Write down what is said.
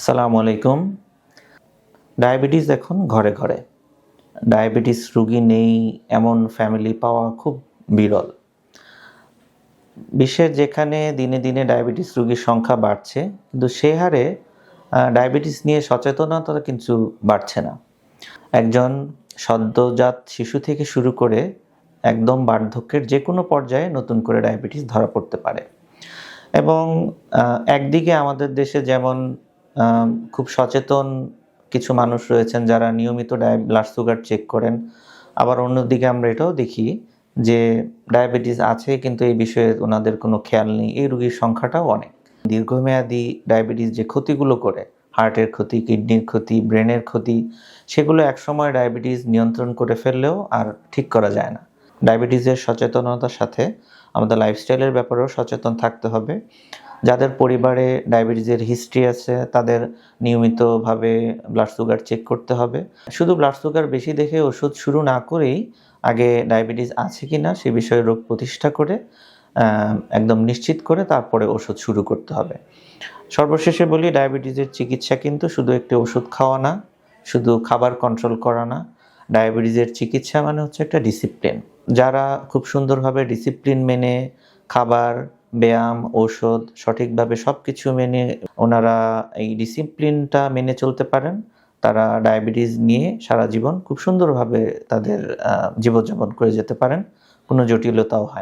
সালামু আলাইকুম। ডায়াবেটিস এখন ঘরে ঘরে। ডায়াবেটিস রোগী নেই এমন ফ্যামিলি পাওয়া খুব বিরল। বিশ্বের যেখানে দিনে দিনে ডায়াবেটিস রোগীর সংখ্যা বাড়ছে, কিন্তু সে হারে ডায়াবেটিস নিয়ে সচেতনতা কিন্তু বাড়ছে না। একজন সদ্যজাত শিশু থেকে শুরু করে একদম বার্ধক্যের যে কোনো পর্যায়ে নতুন করে ডায়াবেটিস ধরা পড়তে পারে। এবং একদিকে আমাদের দেশে যেমন খুব সচেতন কিছু মানুষ রয়েছেন যারা নিয়মিত ব্লাড সুগার চেক করেন, আবার অন্যদিকে আমরা এটাও দেখি যে ডায়াবেটিস আছে কিন্তু এই বিষয়ে ওনাদের কোনো খেয়াল নেই। এই রোগীর সংখ্যাটাও অনেক। দীর্ঘমেয়াদী ডায়াবেটিস যে ক্ষতিগুলো করে, হার্টের ক্ষতি, কিডনির ক্ষতি, ব্রেনের ক্ষতি, সেগুলো একসময় ডায়াবেটিস নিয়ন্ত্রণ করে ফেললেও আর ঠিক করা যায় না। ডায়াবেটিসের সচেতনতার সাথে আমাদের লাইফস্টাইলের ব্যাপারেও সচেতন থাকতে হবে। যাদের পরিবারে ডায়াবেটিসের হিস্ট্রি আছে তাদের নিয়মিতভাবে ব্লাড সুগার চেক করতে হবে। শুধু ব্লাড সুগার বেশি দেখে ওষুধ শুরু না করেই আগে ডায়াবেটিস আছে কিনা সে বিষয়ে রোগ প্রতিষ্ঠা করে একদম নিশ্চিত করে তারপরে ওষুধ শুরু করতে হবে। সর্বশেষে বলি, ডায়াবেটিসের চিকিৎসা কিন্তু শুধু একটি ওষুধ খাওয়া না, শুধু খাবার কন্ট্রোল করা না। ডায়াবেটিসের চিকিৎসা মানে হচ্ছে একটা ডিসিপ্লিন। যারা খুব সুন্দরভাবে ডিসিপ্লিন মেনে খাবার, ব্যায়াম, ঔষধ সঠিকভাবে সব কিছু মেনে ওনারা এই ডিসিপ্লিনটা মেনে চলতে পারেন, তারা ডায়াবেটিস নিয়ে সারা জীবন খুব সুন্দরভাবে তাদের জীবনযাপন করে যেতে পারেন। কোনো জটিলতাও হয় না।